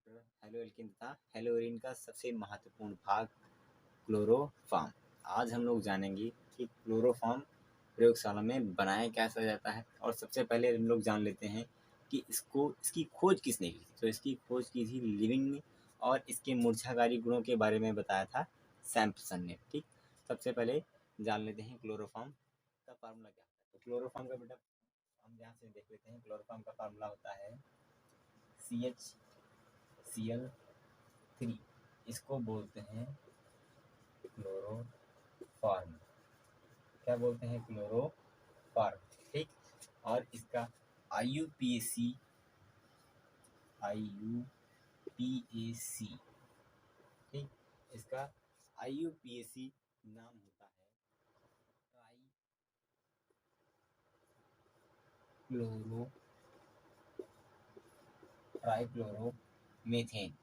Hello alkene तथा हेलोरीन का सबसे महत्वपूर्ण भाग क्लोरोफॉर्म। आज हम लोग जानेंगे कि क्लोरोफॉर्म प्रयोगशाला में बनाया कैसा जाता है। और सबसे पहले हम लोग जान लेते हैं कि इसकी खोज किसने की। तो इसकी खोज की थी लिविंग ने और इसके मूर्छाकारी गुणों के बारे में बताया था सैम्पसन ने। ठीक, सबसे पहले जान लेते हैं क्लोरोफॉर्म का फार्मूला क्या है। तो क्लोरोफॉर्म का बेटा हम यहाँ से देख लेते हैं। क्लोरोफॉर्म का फार्मूला होता है CHCl3। इसको बोलते हैं क्लोरोफॉर्म। क्या बोलते हैं? क्लोरोफॉर्म। ठीक, और इसका IUPAC ठीक, इसका IUPAC नाम होता है ट्राइक्लोरोमीथेन।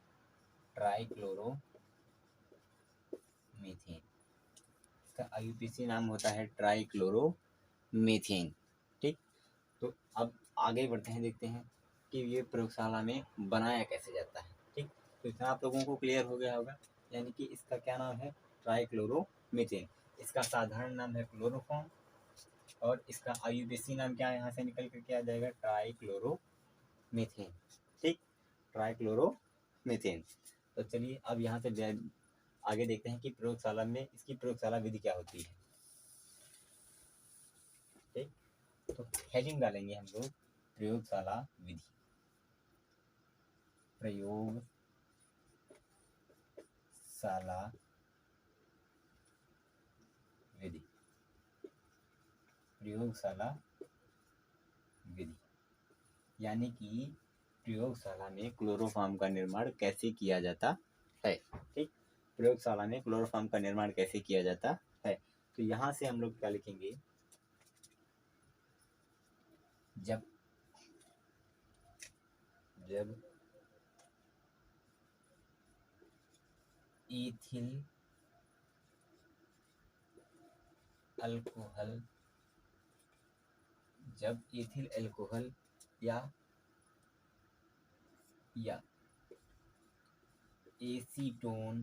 इसका IUPAC नाम होता है ट्राइक्लोरोमीथेन। ठीक, तो अब आगे बढ़ते हैं, देखते हैं कि ये प्रयोगशाला में बनाया कैसे जाता है। ठीक, तो इतना आप लोगों को क्लियर हो गया होगा। यानी कि इसका क्या नाम है? ट्राइक्लोरोमीथेन। इसका साधारण नाम है क्लोरोफॉर्म और इसका IUPAC नाम क्या है? यहाँ से निकल करके आ जाएगा ट्राइक्लोरोमीथेन। ठीक, ट्राइक्लोरोमीथेन। तो चलिए अब यहाँ से आगे देखते हैं कि प्रयोगशाला में इसकी प्रयोगशाला विधि क्या होती है। ठीक, तो हेडिंग डालेंगे हम लोग प्रयोगशाला विधि। प्रयोगशाला विधि। प्रयोगशाला विधि यानी कि प्रयोगशाला में क्लोरोफॉर्म का निर्माण कैसे किया जाता है। ठीक, प्रयोगशाला में क्लोरोफॉर्म का निर्माण कैसे किया जाता है। तो यहाँ से हम लोग क्या लिखेंगे? जब इथिल अल्कोहल या एसीटोन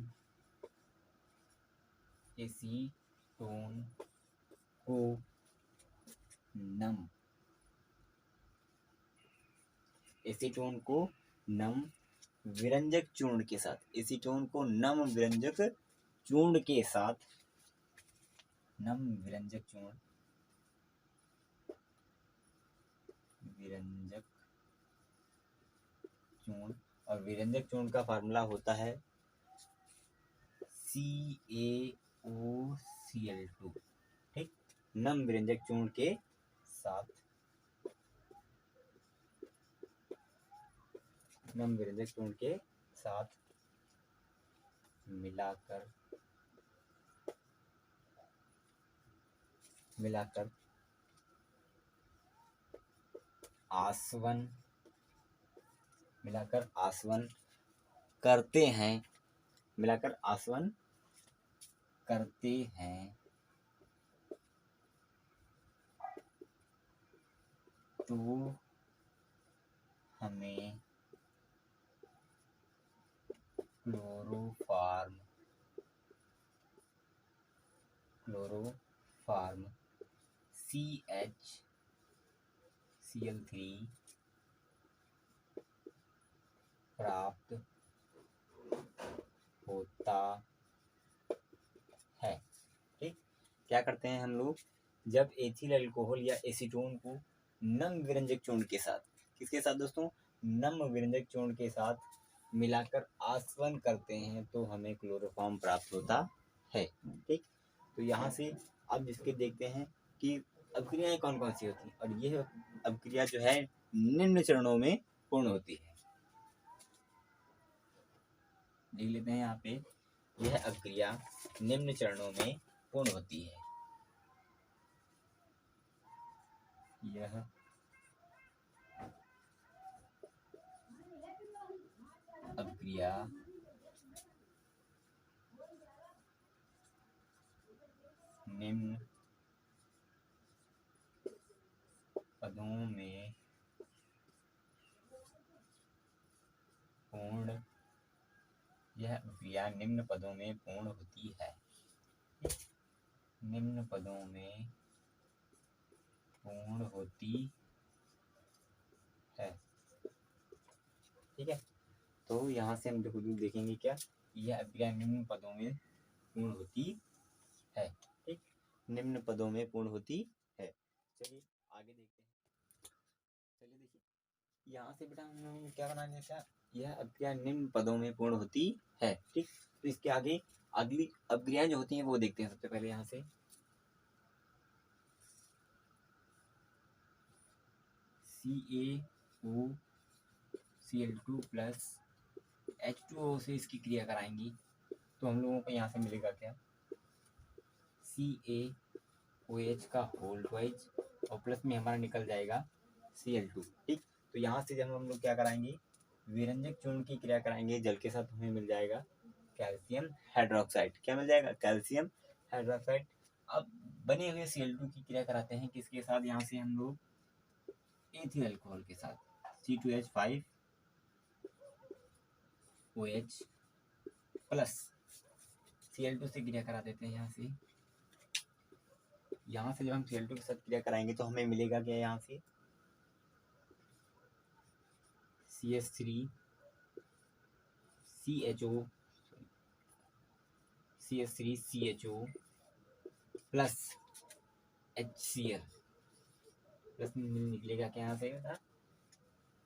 को नम विरंजक चूर्ण के साथ और विरंजक चूर्ण का फार्मूला होता है CaOCl2। ठीक, नम विरंजक चूर्ण के साथ मिलाकर आसवन करते हैं तो हमें क्लोरोफॉर्म CHCl3 प्राप्त होता है। ठीक, क्या करते हैं हम लोग? जब एथिल अल्कोहल या एसीटोन को नम विरंजक चूर्ण के साथ, किसके साथ दोस्तों? नम विरंजक चूर्ण के साथ मिलाकर आसवन करते हैं तो हमें क्लोरोफॉर्म प्राप्त होता है। ठीक, तो यहाँ से अब इसके देखते हैं कि अभिक्रियाएं कौन कौन सी होती हैं। और यह अभिक्रिया जो है निम्न चरणों में पूर्ण होती है। देख लेते हैं यहाँ पे, यह अभिक्रिया निम्न चरणों में पूर्ण होती है। यह अभिक्रिया निम्न पदों में पूर्ण यह अभिक्रिया निम्न पदों में पूर्ण होती है। निम्न पदों में पूर्ण होती है। ठीक है, तो यहाँ से हम देखेंगे क्या, यह अभिक्रिया निम्न पदों में पूर्ण होती है। ठीक, निम्न पदों में पूर्ण होती है। चलिए आगे देखते हैं। चलिए देखिए, यहाँ से बेटा हम लोगों को क्या बनाना था, यह अभिक्रिया निम्न पदों में पूर्ण होती है। ठीक, तो इसके आगे अगली अभिक्रियाएं जो होती हैं वो देखते हैं। सबसे पहले यहाँ से CaOCl2 प्लस H2O से इसकी क्रिया कराएंगी तो हम लोगों को यहाँ से मिलेगा क्या, CaOH का होल ट्वाइज और प्लस में हमारा निकल जाएगा Cl2। ठीक, तो यहाँ से जब हम लोग क्या कराएंगे, विरंजक चूर्ण की क्रिया कराएंगे जल के साथ, हमें मिल जाएगा कैल्शियम हाइड्रोक्साइड। क्या मिल जाएगा, कैल्शियम हाइड्रोक्साइड। अब बने हुए Cl2 की क्रिया कराते हैं किसके साथ, यहाँ से हम लोग एथिल अल्कोहल के साथ, C2H5OH प्लस Cl2 से क्रिया करा देते हैं। यहाँ से जब हम Cl2 के साथ क्रिया कराएंगे तो हमें मिलेगा क्या, यहाँ से CH3CHO प्लस HCl प्लस निकलेगा क्या, यहाँ से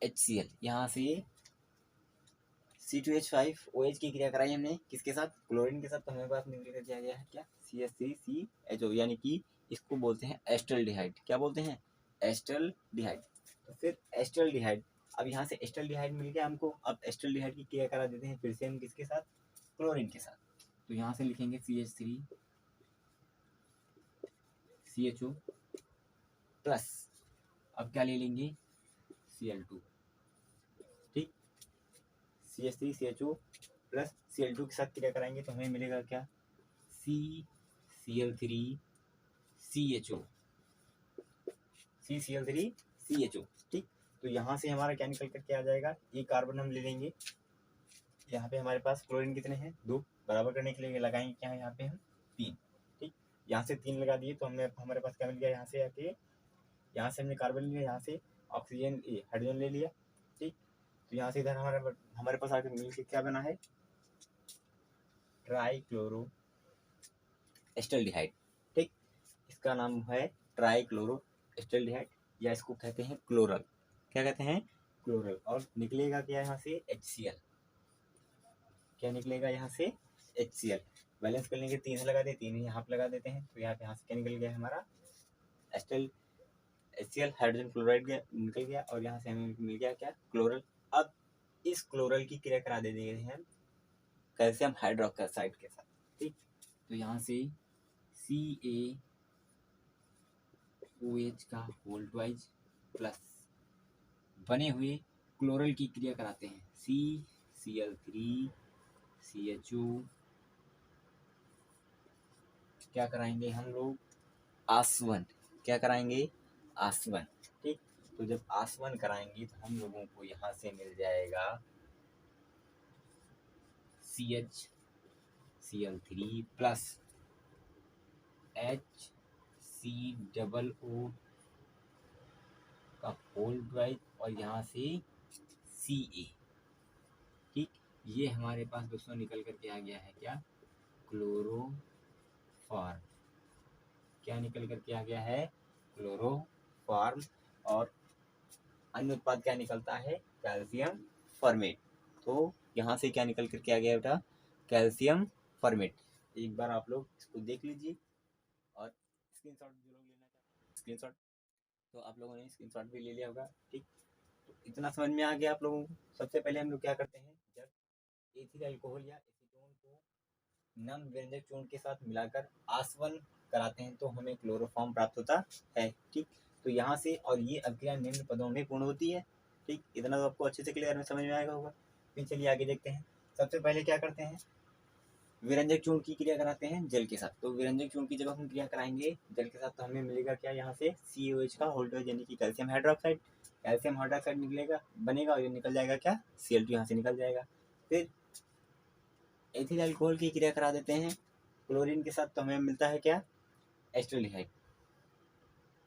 HCl। यहाँ से C2H5OH की क्रिया कराई हमने किसके साथ, क्लोरीन के साथ, तो हमारे पास निकल कर गया है क्या, CH3CHO, यानी कि इसको बोलते हैं एस्टल्डिहाइड। क्या बोलते हैं, एस्टल्डिहाइड। तो फिर एस्टल्डिहाइड, अब यहाँ से एस्टल्डिहाइड मिल गया हमको। अब एस्टल्डिहाइड की क्रिया करा देते हैं फिर से हम किसके साथ, क्लोरीन के साथ। तो यहाँ से लिखेंगे CH3CHO प्लस, अब क्या ले लेंगे, Cl2। ठीक, CH3CHO प्लस Cl2 के साथ क्रिया कराएंगे तो हमें मिलेगा क्या, CCl3CHO। ठीक, तो यहाँ से हमारा क्या निकल करके आ जाएगा, ये कार्बन हम ले लेंगे। यहाँ पे हमारे पास क्लोरीन कितने हैं, 2, बराबर करने के लिए लगाएंगे क्या है, यहाँ पे हम 3। ठीक, यहाँ से 3 लगा दिए तो हमने हमारे पास क्या मिल गया, यहाँ से आके यहाँ से हमने कार्बन लिया, यहाँ से ऑक्सीजन हाइड्रोजन ले लिया। ठीक, तो यहाँ से इधर हमारे पास आके मिल के क्या बना है, ट्राइक्लोरो एस्टल्डिहाइड। ठीक, इसका नाम है ट्राइक्लोरो एस्टल्डिहाइड, या इसको कहते हैं क्लोरल। क्या कहते हैं, क्लोरल। और निकलेगा क्या यहाँ से, HCl। क्या निकलेगा यहाँ से, HCl। बैलेंस करने के 3 लगा दे, 3 यहाँ पे लगा देते हैं, तो यहाँ पे यहाँ से क्या निकल गया हमारा, HCl हाइड्रोजन क्लोराइड निकल गया, और यहाँ से हमें मिल गया क्या, क्लोरल। अब इस क्लोरल की क्रिया करा देते हैं कैल्शियम हाइड्रोक्साइड के साथ। ठीक, तो यहाँ से CaOH का होल ट्वाइज प्लस बने हुए क्लोरल की क्रिया कराते हैं, CCl3CHO। क्या कराएंगे हम लोग, आसवन। क्या कराएंगे, आसवन। ठीक, तो जब आसवन कराएंगे तो हम लोगों को यहाँ से मिल जाएगा CHCl3 प्लस HCOO का होल ट्वाइज और यहाँ से Ca। ठीक, ये हमारे पास दोस्तों निकल करके आ गया है क्या, क्लोरोफॉर्म। क्या निकल करके आ गया है, क्लोरोफॉर्म। और अन्य उत्पाद क्या निकलता है, कैल्शियम फॉर्मेट। तो यहाँ से क्या निकल करके आ गया बेटा, कैल्शियम फॉर्मेट। एक बार आप लोग इसको देख लीजिए और स्क्रीनशॉट जो लोग लेना चाहते हैं स्क्रीनशॉट, तो आप लोगों ने स्क्रीनशॉट भी ले लिया होगा। ठीक, तो इतना समझ में आ गया आप लोगों को। सबसे पहले हम लोग क्या करते हैं, जब एथिल अल्कोहल या एसीटोन को नम व्यंजक चूर्ण के साथ मिलाकर आसवन कराते हैं तो हमें क्लोरोफॉर्म प्राप्त होता है। ठीक, तो यहाँ से, और ये अभिक्रिया निम्न पदों में पूर्ण होती है। ठीक, इतना तो आपको अच्छे से क्लियर में समझ में आएगा होगा। फिर चलिए आगे देखते हैं। सबसे पहले क्या करते हैं, विरंजक चूर्ण की क्रिया कराते हैं जल के साथ। तो विरंजक चूर्ण की जब हम क्रिया कराएंगे जल के साथ तो हमें मिलेगा क्या, यहाँ से CaOH का होल ट्वाइज यानी कि कैल्शियम हाइड्रोक्साइड। कैल्शियम हाइड्रोक्साइड निकलेगा, बनेगा, और ये निकल जाएगा क्या, Cl2 यहाँ से निकल जाएगा। फिर एथिल अल्कोहल की क्रिया करा देते हैं क्लोरीन के साथ, तो हमें मिलता है क्या, एस्टल्डिहाइड।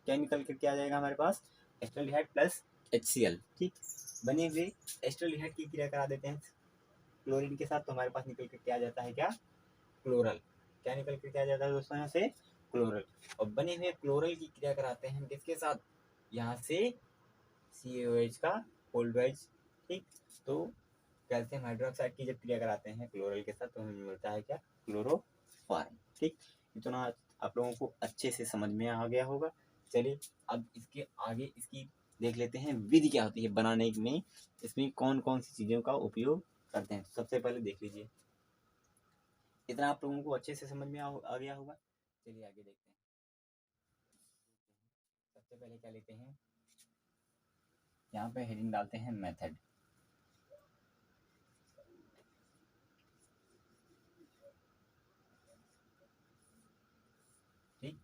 क्या निकल कर क्या आ जाएगा हमारे पास, एस्टल्डिहाइड प्लस HCl। ठीक, बने हुए एस्टल्डिहाइड की क्रिया करा देते हैं क्लोरीन के साथ, तो हमारे पास निकल कर क्या आ जाता है, क्या, क्लोरल। क्या निकल कर क्या आ जाता है दोस्तों, यहाँ से क्लोरल। और बने हुए क्लोरल की क्रिया कराते हैं किसके साथ, यहाँ से CaOH का कोल्डवाइज। ठीक, तो कैल्शियम हाइड्रोक्साइड की जब क्रिया कराते हैं क्लोरल के साथ, तो हमें मिलता है क्या, क्लोरोफॉर्म। ठीक, इतना आप लोगों को अच्छे से समझ में आ गया होगा। चलिए अब इसके आगे इसकी देख लेते हैं विधि क्या होती है बनाने में, इसमें कौन कौन सी चीज़ों का उपयोग करते हैं। सबसे पहले देख लीजिए, इतना आप लोगों को अच्छे से समझ में आ गया होगा। चलिए आगे देखते हैं। सबसे पहले क्या लेते हैं, यहाँ पे हेडिंग डालते हैं मेथड। ठीक,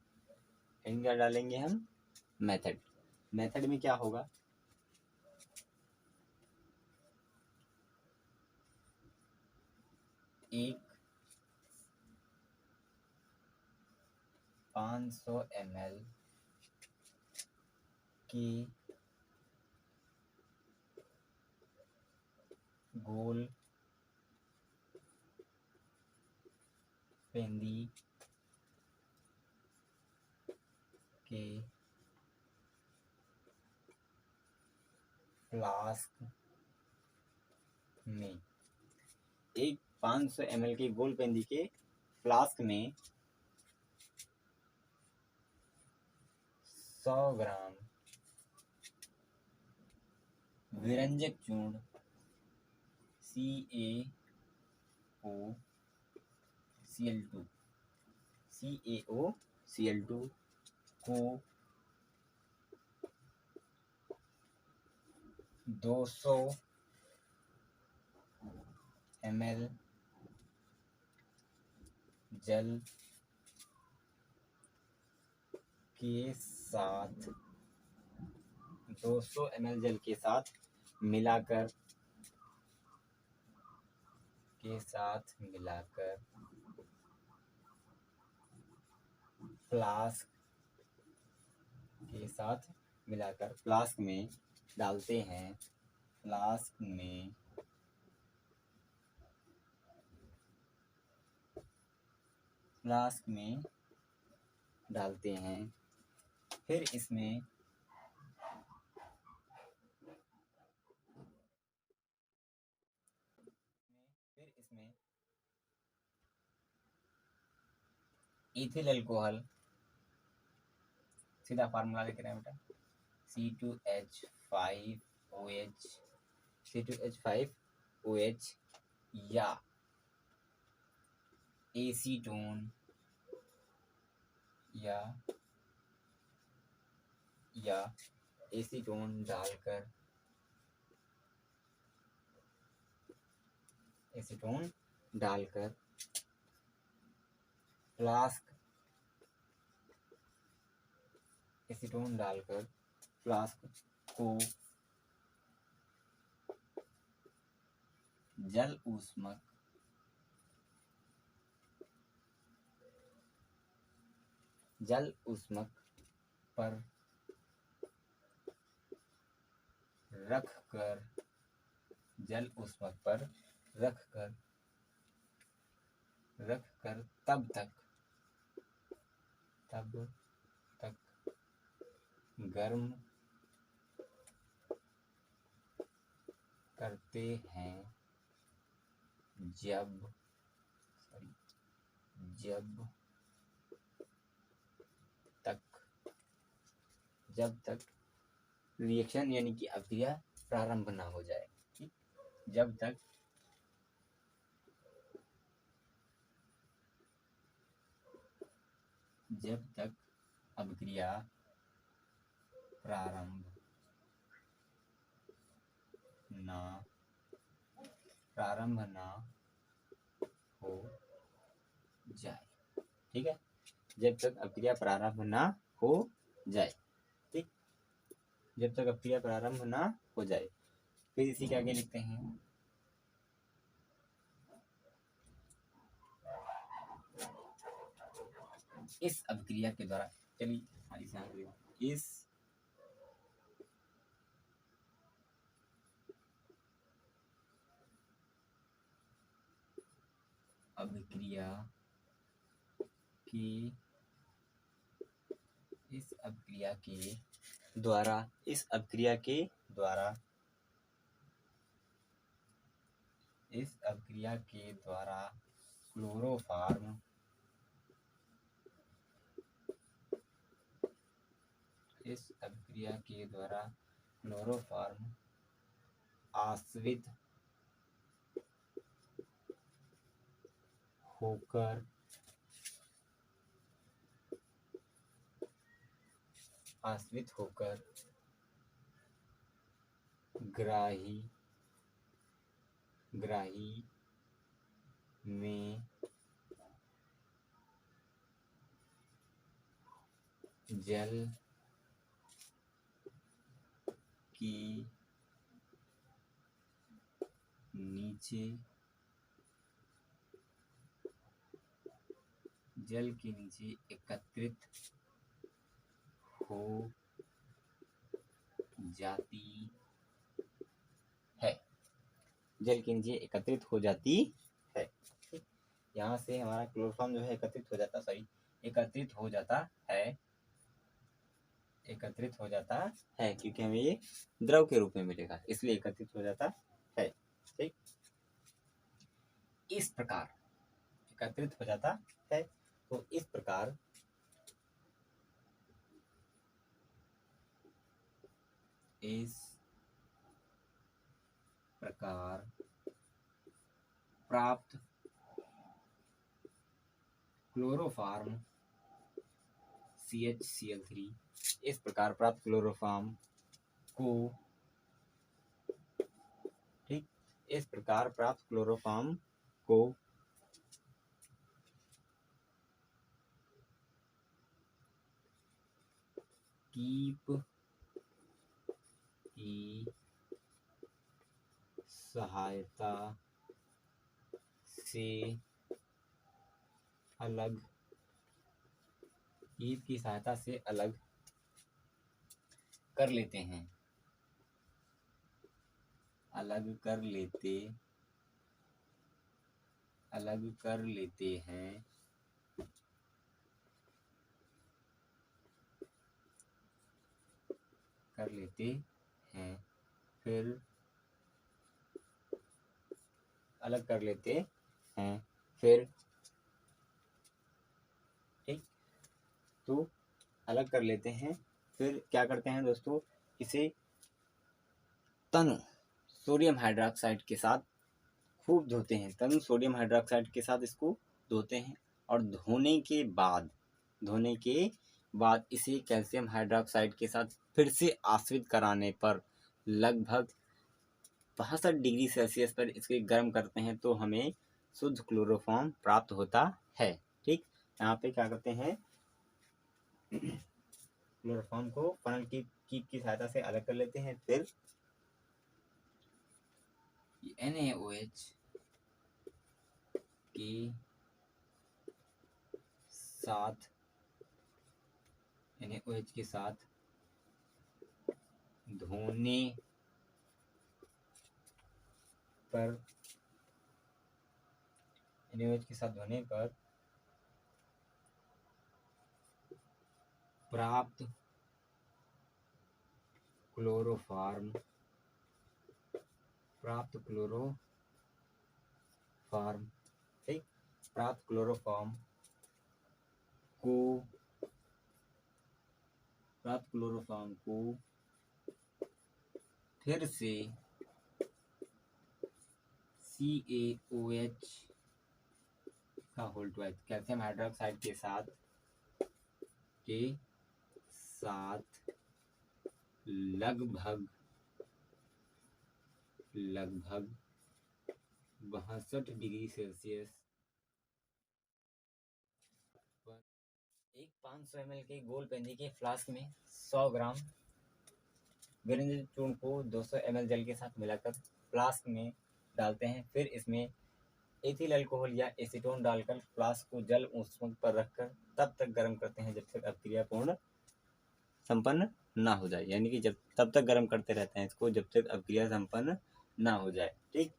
हेडिंग क्या डालेंगे हम, मेथड। मेथड में क्या होगा, एक 500 ml की गोल पेंदी के फ्लास्क में, एक 500 ml की गोल पेंदी के फ्लास्क में 100 ग्राम विरंजक चूर्ण CaOCl2 को 200 ml जल के साथ 200 ml जल के साथ मिलाकर फ्लास्क के साथ मिलाकर फ्लास्क में डालते हैं, फ्लास्क में डालते हैं। फिर इसमें इथिल अल्कोहल, सीधा फार्मूला लिख रहे हैं बेटा, C2H5OH या एसीटोन या एसीटोन डालकर फ्लास्क को जल ऊष्मक पर रखकर तब तक गर्म करते हैं जब तक रिएक्शन यानी कि अभिक्रिया प्रारंभ ना हो जाए। ठीक, जब तक अभिक्रिया प्रारंभ ना हो जाए। ठीक है, जब तक अभिक्रिया प्रारंभ ना हो जाए। ठीक, जब तक अभिक्रिया प्रारंभ ना हो जाए। फिर इसी के आगे लिखते हैं, इस अभिक्रिया के द्वारा, चलिए इस अभिक्रिया के द्वारा क्लोरोफॉर्म आश्रित होकर ग्राही में जल की नीचे एकत्रित हो जाती है। यहाँ से हमारा क्लोरोफॉर्म जो है एकत्रित हो जाता है क्योंकि हमें ये द्रव के रूप में मिलेगा, इसलिए एकत्रित हो जाता है। ठीक, इस प्रकार एकत्रित हो जाता है। तो इस प्रकार प्राप्त क्लोरोफॉर्म CHCl3, इस प्रकार प्राप्त क्लोरोफॉर्म को कीप की सहायता से अलग कर लेते हैं। फिर ठीक, तो अलग कर लेते हैं। फिर क्या करते हैं दोस्तों, इसे तनु सोडियम हाइड्रोक्साइड के साथ खूब धोते हैं। इसको धोते हैं और धोने के बाद इसे कैल्शियम हाइड्रोक्साइड के साथ फिर से आश्रित कराने पर लगभग 62 डिग्री सेल्सियस पर इसके गर्म करते हैं तो हमें शुद्ध क्लोरोफॉर्म प्राप्त होता है। ठीक, यहाँ पे क्या करते हैं, क्लोरोफॉर्म को फनल की सहायता से अलग कर लेते हैं। फिर NaOH के साथ धोने पर प्राप्त क्लोरोफॉर्म को फिर से CaOH का होल ट्वाइस कैल्शियम हाइड्रोक्साइड के साथ लगभग 62 डिग्री सेल्सियस पर एक 500 ml के गोल पेंदी के फ्लास्क में 100 ग्राम वीरेंद्र चूर्ण को 200 ml जल के साथ मिलाकर फ्लास्क में डालते हैं। फिर इसमें एथिल अल्कोहल या एसीटोन डालकर फ्लास्क को जल ऊष्मा पर रखकर तब तक गर्म करते हैं जब तक अभिक्रिया पूर्ण संपन्न ना हो जाए, यानी कि जब तब तक गर्म करते रहते हैं इसको जब तक अभिक्रिया संपन्न ना हो जाए। ठीक,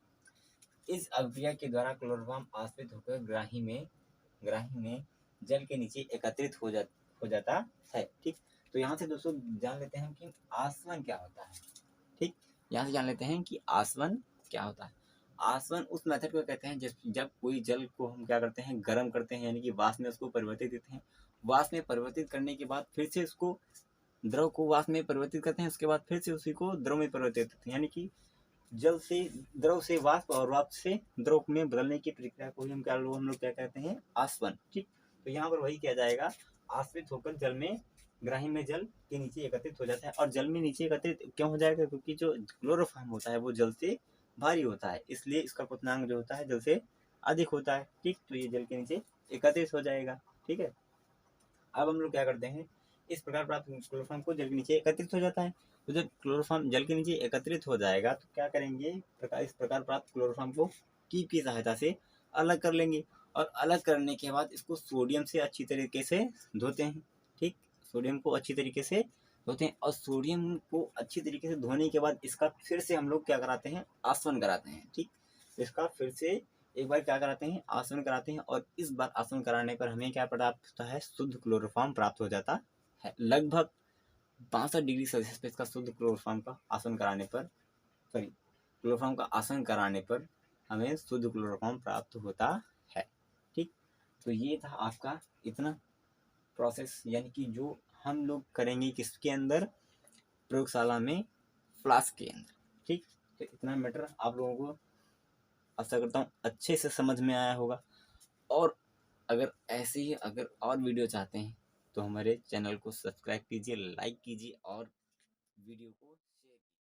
इस अभिक्रिया के द्वारा क्लोरोफॉर्म आश्रित होकर ग्राही में जल के नीचे एकत्रित हो जाता है। ठीक, तो यहाँ से दोस्तों जान लेते हैं कि आसवन क्या होता है। ठीक, यहाँ से जान लेते हैं कि आसवन क्या होता है। आसवन उस मेथड को कहते हैं जब कोई जल को हम क्या करते हैं, गर्म करते हैं, यानी कि वाष्प में उसको परिवर्तित देते हैं। वाष्प में परिवर्तित करने के बाद फिर से उसको द्रव को वाष्प में परिवर्तित करते हैं, उसके बाद फिर से उसी को द्रव में परिवर्तित करते हैं, यानी कि जल से द्रव से वाष्प और वाष्प से द्रव में बदलने की प्रक्रिया को हम लोग क्या कहते हैं, आसवन। ठीक, तो यहाँ पर वही किया जाएगा, आश्रित होकर जल में ग्राही में जल के नीचे एकत्रित हो जाता है। और जल में नीचे एकत्रित क्यों हो जाएगा, क्योंकि जो क्लोरोफॉर्म होता है वो जल से भारी होता है, इसलिए इसका क्वथनांक जो होता है जल से अधिक होता है। ठीक, तो ये जल के नीचे एकत्रित हो जाएगा। ठीक है, अब हम लोग क्या करते हैं, इस प्रकार प्राप्त क्लोरोफॉर्म को जल के नीचे एकत्रित हो जाता है। तो जब क्लोरोफॉर्म जल के नीचे एकत्रित हो जाएगा तो क्या करेंगे, इस प्रकार प्राप्त क्लोरोफॉर्म को कीप की सहायता से अलग कर लेंगे, और अलग करने के बाद इसको सोडियम से अच्छी तरीके से धोते हैं। ठीक, सोडियम को अच्छी तरीके से धोते हैं, और सोडियम को अच्छी तरीके से धोने के बाद इसका फिर से हम लोग क्या कराते हैं, आसवन कराते हैं। ठीक, इसका फिर से एक बार क्या कराते हैं, आसवन कराते हैं, और इस बार आसवन कराने पर हमें क्या प्राप्त होता है, शुद्ध क्लोरोफॉर्म प्राप्त हो जाता है। लगभग 62 डिग्री सेल्सियस पे इसका शुद्ध क्लोरोफॉर्म का आसवन कराने पर, सॉरी, क्लोरोफॉर्म का आसवन कराने पर हमें शुद्ध क्लोरोफॉर्म प्राप्त होता है। ठीक, तो ये था आपका इतना प्रोसेस, यानी कि जो हम लोग करेंगे किसके अंदर, प्रयोगशाला में, फ्लास्क के अंदर। ठीक, तो इतना मैटर आप लोगों को आशा करता हूँ अच्छे से समझ में आया होगा। और अगर ऐसे ही अगर और वीडियो चाहते हैं तो हमारे चैनल को सब्सक्राइब कीजिए, लाइक कीजिए और वीडियो को